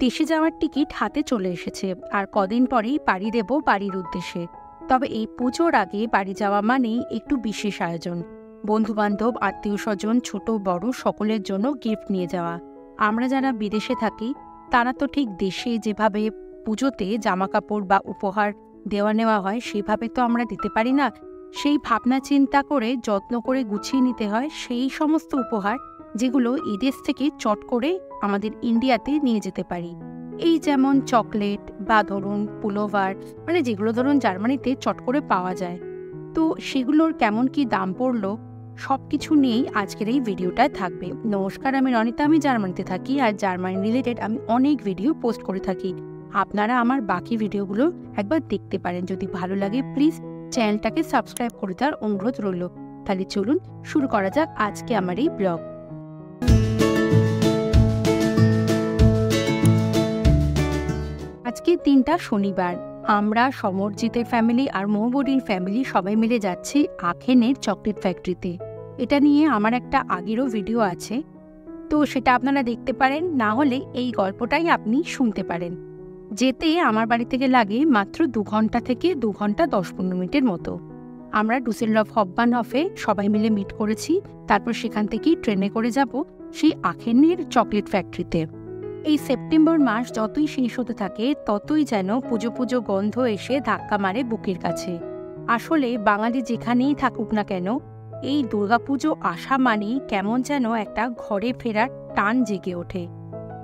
দেশে যাওয়ার টিকিট হাতে চলে এসেছে, আর কদিন পরেই পাড়ি দেব বাড়ির উদ্দেশ্যে। তবে এই পুজোর আগে বাড়ি যাওয়া মানেই একটু বিশেষ আয়োজন। বন্ধুবান্ধব, আত্মীয় স্বজন, ছোট বড় সকলের জন্য গিফট নিয়ে যাওয়া। আমরা যারা বিদেশে থাকি তারা তো ঠিক দেশে যেভাবে পুজোতে জামা কাপড় বা উপহার দেওয়া নেওয়া হয় সেভাবে তো আমরা দিতে পারি না। সেই ভাবনা চিন্তা করে যত্ন করে গুছিয়ে নিতে হয় সেই সমস্ত উপহার যেগুলো এদেশ থেকে চট করে আমাদের ইন্ডিয়াতে নিয়ে যেতে পারি। এই যেমন চকলেট বা ধরুন পুলোভার, মানে যেগুলো ধরুন জার্মানিতে চট করে পাওয়া যায়। তো সেগুলোর কেমন কি দাম পড়লো সব কিছু নিয়েই আজকের এই ভিডিওটায় থাকবে। নমস্কার, আমি রনিতা, আমি জার্মানিতে থাকি আর জার্মানি রিলেটেড আমি অনেক ভিডিও পোস্ট করে থাকি। আপনারা আমার বাকি ভিডিওগুলো একবার দেখতে পারেন। যদি ভালো লাগে প্লিজ চ্যানেলটাকে সাবস্ক্রাইব করে দেওয়ার অনুরোধ রইল। তাহলে চলুন শুরু করা যাক আজকে আমার এই ব্লগ। আজকে দিনটা শনিবার। আমরা সমরজিতের ফ্যামিলি আর মৌবরির ফ্যামিলি সবাই মিলে যাচ্ছি আখেনের চকলেট ফ্যাক্টরিতে। এটা নিয়ে আমার একটা আগেরও ভিডিও আছে, তো সেটা আপনারা দেখতে পারেন, না হলে এই গল্পটাই আপনি শুনতে পারেন। যেতে আমার বাড়ি থেকে লাগে মাত্র 2 ঘন্টা থেকে 2 ঘন্টা 10-15 মিনিটের মতো। আমরা ডুসেলডর্ফ হফবানহফে সবাই মিলে মিট করেছি, তারপর সেখান থেকেই ট্রেনে করে যাব সেই আখেনের চকলেট ফ্যাক্টরিতে। এই সেপ্টেম্বর মাস যতই শেষ হতে থাকে ততই যেন পুজো পুজো গন্ধ এসে ধাক্কা মারে বুকের কাছে। আসলে বাঙালি যেখানেই থাকুক না কেন, এই দুর্গাপুজো আসা মানেই কেমন যেন একটা ঘরে ফেরার টান জেগে ওঠে।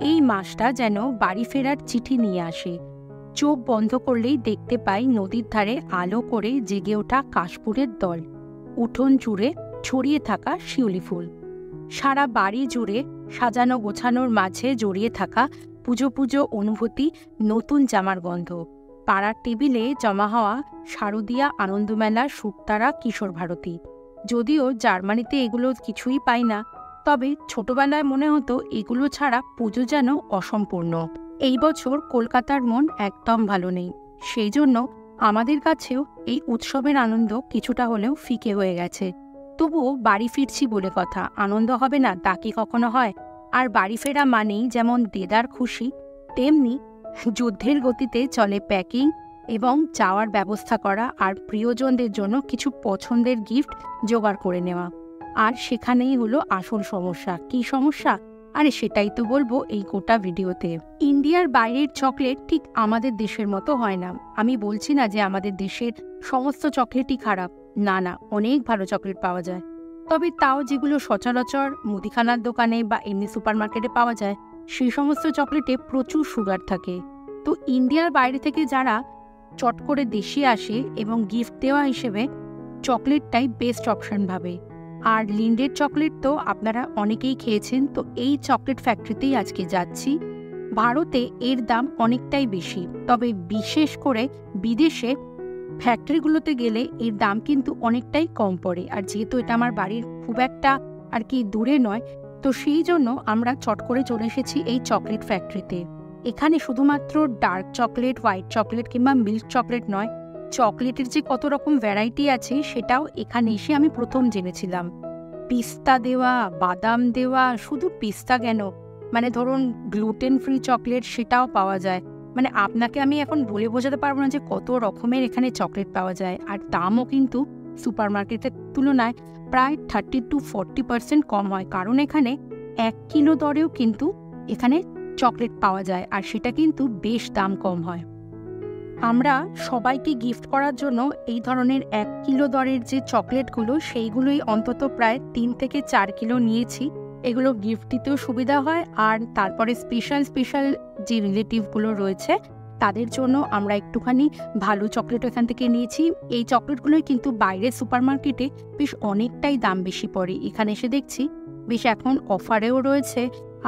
এই মাসটা যেন বাড়ি ফেরার চিঠি নিয়ে আসে। চোখ বন্ধ করলেই দেখতে পাই নদীর ধারে আলো করে জেগে ওঠা কাশফুলের দল, উঠোন জুড়ে ছড়িয়ে থাকা শিউলি ফুল, সারা বাড়ি জুড়ে সাজানো গোছানোর মাঝে জড়িয়ে থাকা পুজো পুজো অনুভূতি, নতুন জামার গন্ধ, পাড়ার টেবিলে জমা হওয়া শারদীয়া আনন্দমেলা, শুকতারা, কিশোর ভারতী। যদিও জার্মানিতে এগুলো কিছুই পাই না, তবে ছোটবেলায় মনে হতো এগুলো ছাড়া পুজো যেন অসম্পূর্ণ। এই বছর কলকাতার মন একদম ভালো নেই, সেই জন্য আমাদের কাছেও এই উৎসবের আনন্দ কিছুটা হলেও ফিকে হয়ে গেছে। তবুও বাড়ি ফিরছি বলে কথা, আনন্দ হবে না তা কি কখনো হয়? আর বাড়ি ফেরা মানেই যেমন দেদার খুশি, তেমনি যুদ্ধের গতিতে চলে প্যাকিং এবং যাওয়ার ব্যবস্থা করা, আর প্রিয়জনদের জন্য কিছু পছন্দের গিফট জোগাড় করে নেওয়া। আর সেখানেই হলো আসল সমস্যা। কি সমস্যা? আরে সেটাই তো বলবো এই গোটা ভিডিওতে। ইন্ডিয়ার বাইরের চকলেট ঠিক আমাদের দেশের মতো হয় না। আমি বলছি না যে আমাদের দেশের সমস্ত চকলেটই খারাপ, না না, অনেক ভালো চকলেট পাওয়া যায়। তবে তাও যেগুলো সচরাচর মুদিখানার দোকানে বা এমনি সুপারমার্কেটে পাওয়া যায় সেই সমস্ত চকলেটে প্রচুর সুগার থাকে। তো ইন্ডিয়ার বাইরে থেকে যারা চট করে দেশে আসে এবং গিফট দেওয়া হিসেবে চকলেটটাই বেস্ট অপশন ভাবে। আর লিন্ডের চকলেট তো আপনারা অনেকেই খেয়েছেন, তো এই চকলেট ফ্যাক্টরিতেই আজকে যাচ্ছি। ভারতে এর দাম অনেকটাই বেশি, তবে বিশেষ করে বিদেশে ফ্যাক্টরিগুলোতে গেলে এর দাম কিন্তু অনেকটাই কম পড়ে। আর যেহেতু এটা আমার বাড়ির খুব একটা আর কি দূরে নয়, তো সেই জন্য আমরা চট করে চলে এসেছি এই চকলেট ফ্যাক্টরিতে। এখানে শুধুমাত্র ডার্ক চকলেট, হোয়াইট চকলেট কিংবা মিল্ক চকলেট নয়, চকলেটের যে কত রকম ভ্যারাইটি আছে সেটাও এখানে এসে আমি প্রথম জেনেছিলাম। পিস্তা দেওয়া, বাদাম দেওয়া, শুধু পিস্তা কেন, মানে ধরুন গ্লুটেন ফ্রি চকলেট সেটাও পাওয়া যায়। মানে আপনাকে আমি এখন বলে বোঝাতে পারবো না যে কত রকমের এখানে চকলেট পাওয়া যায়। আর দামও কিন্তু সুপারমার্কেটের তুলনায় প্রায় 30-40% কম হয়, কারণ এখানে 1 কিলো দরেও কিন্তু এখানে চকলেট পাওয়া যায়, আর সেটা কিন্তু বেশ দাম কম হয়। আমরা সবাইকে গিফট করার জন্য এই ধরনের 1 কিলো দরের যে চকলেটগুলো সেইগুলোই অন্তত প্রায় 3 থেকে 4 কিলো নিয়েছি। এগুলো গিফট দিতেও সুবিধা হয়, আর তারপরে স্পেশাল যে রিলেটিভগুলো রয়েছে তাদের জন্য আমরা একটুখানি ভালো চকলেট এখান থেকে নিয়েছি। এই চকলেটগুলোই কিন্তু বাইরের সুপারমার্কেটে বেশ অনেকটাই দাম বেশি পড়ে, এখানে এসে দেখছি বেশ এখন অফারেও রয়েছে।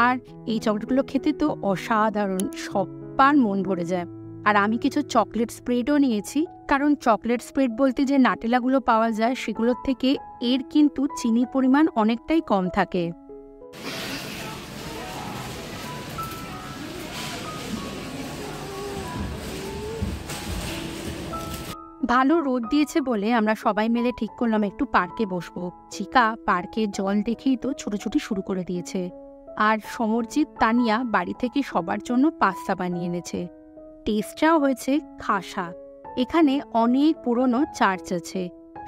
আর এই চকলেটগুলো খেতে তো অসাধারণ, সবার মন ভরে যায়। আর আমি কিছু চকলেট স্প্রেডও নিয়েছি, কারণ চকলেট স্প্রেড বলতে যে নাটেলাগুলো পাওয়া যায় সেগুলোর থেকে এর কিন্তু চিনির পরিমাণ অনেকটাই কম থাকে। ভালো রোদ দিয়েছে বলে আমরা সবাই মিলে ঠিক করলাম একটু পার্কে বসবো। চিকা পার্কের জল দেখেই তো ছুটোছুটি শুরু করে দিয়েছে। আর সমরজিৎ তানিয়া বাড়ি থেকে সবার জন্য পাস্তা বানিয়ে এনেছে। টেস্টটাও হয়েছে খাসা। এখানে অনেক পুরনো চার্চ আছে।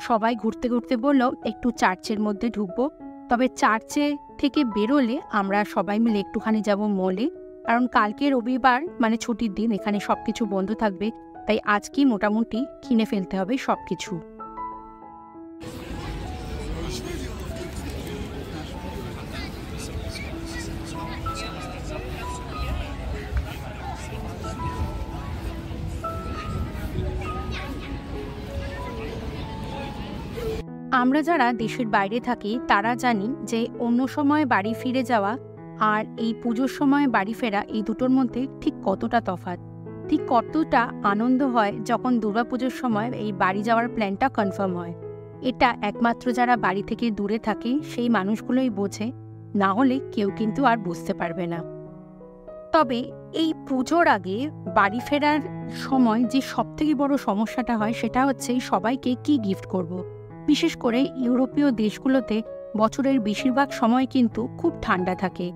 সবাই ঘুরতে ঘুরতে বলল একটু চার্চের মধ্যে ঢুকবো। তবে চার্চে থেকে বেরোলে আমরা সবাই মিলে একটুখানি যাব মলে, কারণ কালকে রবিবার মানে ছুটির দিন, এখানে সব কিছু বন্ধ থাকবে। তাই আজকেই মোটামুটি কিনে ফেলতে হবে সব কিছু। আমরা যারা দেশের বাইরে থাকি তারা জানি যে অন্য সময় বাড়ি ফিরে যাওয়া আর এই পুজোর সময় বাড়ি ফেরা, এই দুটোর মধ্যে ঠিক কতটা তফাৎ, ঠিক কতটা আনন্দ হয় যখন দুর্গাপুজোর সময় এই বাড়ি যাওয়ার প্ল্যানটা কনফার্ম হয়। এটা একমাত্র যারা বাড়ি থেকে দূরে থাকে সেই মানুষগুলোই বোঝে, না হলে কেউ কিন্তু আর বুঝতে পারবে না। তবে এই পুজোর আগে বাড়ি ফেরার সময় যে সবথেকে বড় সমস্যাটা হয় সেটা হচ্ছে সবাইকে কি গিফট করব। বিশেষ করে ইউরোপীয় দেশগুলোতে বছরের বেশিরভাগ সময় কিন্তু খুব ঠান্ডা থাকে।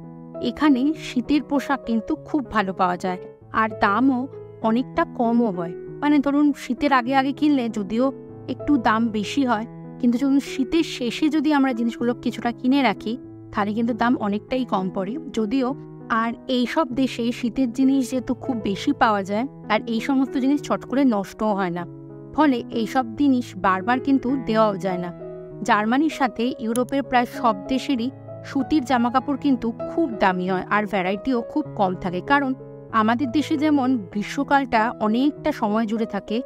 এখানে শীতের পোশাক কিন্তু খুব ভালো পাওয়া যায়, আর দামও অনেকটা কমও হয়। মানে ধরুন শীতের আগে আগে কিনলে যদিও একটু দাম বেশি হয়, কিন্তু যখন শীতের শেষে যদি আমরা জিনিসগুলো কিছুটা কিনে রাখি তাহলে কিন্তু দাম অনেকটাই কম পড়ে। যদিও আর এইসব দেশে শীতের জিনিস যেহেতু খুব বেশি পাওয়া যায়, আর এই সমস্ত জিনিস চট করে নষ্টও হয় না, ফলে এইসব জিনিস বারবার কিন্তু দেওয়াও যায় না। জার্মানির সাথে ইউরোপের প্রায় সব দেশেরই সুতির জামাকাপড় কিন্তু খুব দামি হয়, আর ভ্যারাইটিও খুব কম থাকে। কারণ আমাদের দেশে যেমন গ্রীষ্মকালটা অনেকটা সময় জুড়ে থাকে,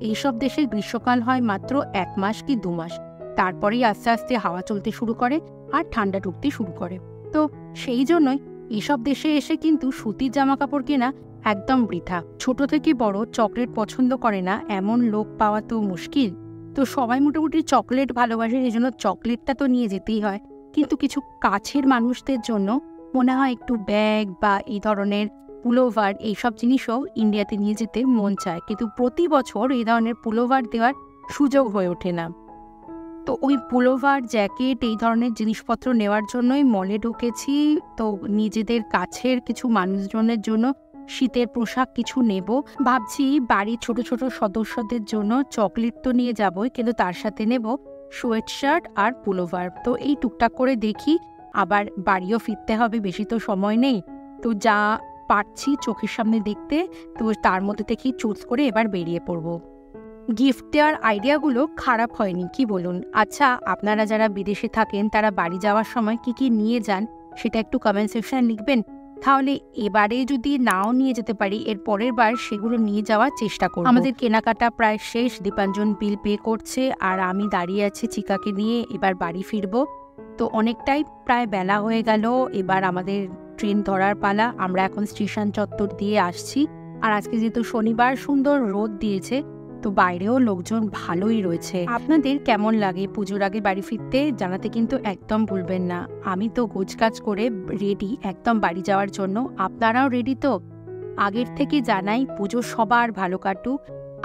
এইসব দেশের গ্রীষ্মকাল হয় মাত্র 1 মাস কি 2 মাস, তারপরেই আস্তে আস্তে হাওয়া চলতে শুরু করে আর ঠান্ডা ঢুকতে শুরু করে। তো সেই জন্যই এইসব দেশে এসে কিন্তু সুতির জামাকাপড় কেনা একদম বৃথা। ছোট থেকে বড় চকলেট পছন্দ করে না এমন লোক পাওয়া তো মুশকিল। তো সবাই মোটামুটি চকলেট ভালোবাসে, এই জন্য চকলেটটা তো নিয়ে যেতেই হয়। কিন্তু কিছু কাছের মানুষদের জন্য মনে হয় একটু ব্যাগ বা এই ধরনের পুলোভার এইসব জিনিসও ইন্ডিয়াতে নিয়ে যেতে মন চায়, কিন্তু প্রতি বছর এই ধরনের পুলোভার দেওয়ার সুযোগ হয়ে ওঠে না। তো ওই পুলোভার, জ্যাকেট এই ধরনের জিনিসপত্র নেওয়ার জন্যই মলে ঢুকেছি। তো নিজেদের কাছের কিছু মানুষজনের জন্য শীতের পোশাক কিছু নেব ভাবছি। বাড়ির ছোট ছোট সদস্যদের জন্য চকলেট তো নিয়ে যাবই, কিন্তু তার সাথে নেব সোয়েট শার্ট আর পুলোভার। তো এই টুকটাক করে দেখি, আবার বাড়িও ফিরতে হবে, বেশি তো সময় নেই। তো যা পারছি চোখের সামনে দেখতে, তো তার মধ্যে থেকেই চুজ করে এবার বেরিয়ে পড়ব। গিফট দেওয়ার আইডিয়াগুলো খারাপ হয়নি, কি বলুন? আচ্ছা, আপনারা যারা বিদেশে থাকেন তারা বাড়ি যাওয়ার সময় কি কি নিয়ে যান সেটা একটু কমেন্ট সেকশনে লিখবেন। তাহলে এবারে যদি নাও নিয়ে যেতে পারি, এর পরের বার সেগুলো নিয়ে যাওয়ার চেষ্টা করব। আমাদের কেনাকাটা প্রায় শেষ, দীপাঞ্জন বিল পে করছে আর আমি দাঁড়িয়ে আছি চিকাকে নিয়ে। এবার বাড়ি ফিরব। তো অনেকটাই প্রায় বেলা হয়ে গেল, এবার আমাদের ট্রেন ধরার পালা। আমরা এখন স্টেশন চত্বর দিয়ে আসছি। আর আজকে যেহেতু শনিবার, সুন্দর রোদ দিয়েছে, তো বাইরেও লোকজন ভালোই রয়েছে। আপনাদের কেমন লাগে পুজোর আগে বাড়ি ফিরতে জানাতে কিন্তু একদম ভুলবেন না। আমি তো গোছগাছ করে রেডি একদম বাড়ি যাওয়ার জন্য। আপনারাও রেডি তো? আগের থেকে জানাই পুজো সবার ভালো কাটুক।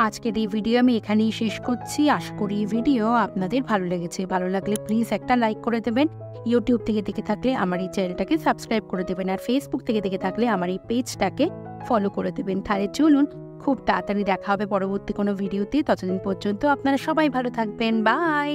আজকের এই ভিডিও আমি এখানেই শেষ করছি। আশা করি এই ভিডিও আপনাদের ভালো লেগেছে। ভালো লাগলে প্লিজ একটা লাইক করে দেবেন। ইউটিউব থেকে দেখে থাকলে আমার এই চ্যানেলটাকে সাবস্ক্রাইব করে দেবেন, আর ফেসবুক থেকে দেখে থাকলে আমার এই পেজটাকে ফলো করে দেবেন। তাহলে চলুন, খুব তাড়াতাড়ি দেখা হবে পরবর্তী কোনো ভিডিওতে। ততদিন পর্যন্ত আপনারা সবাই ভালো থাকবেন। বাই।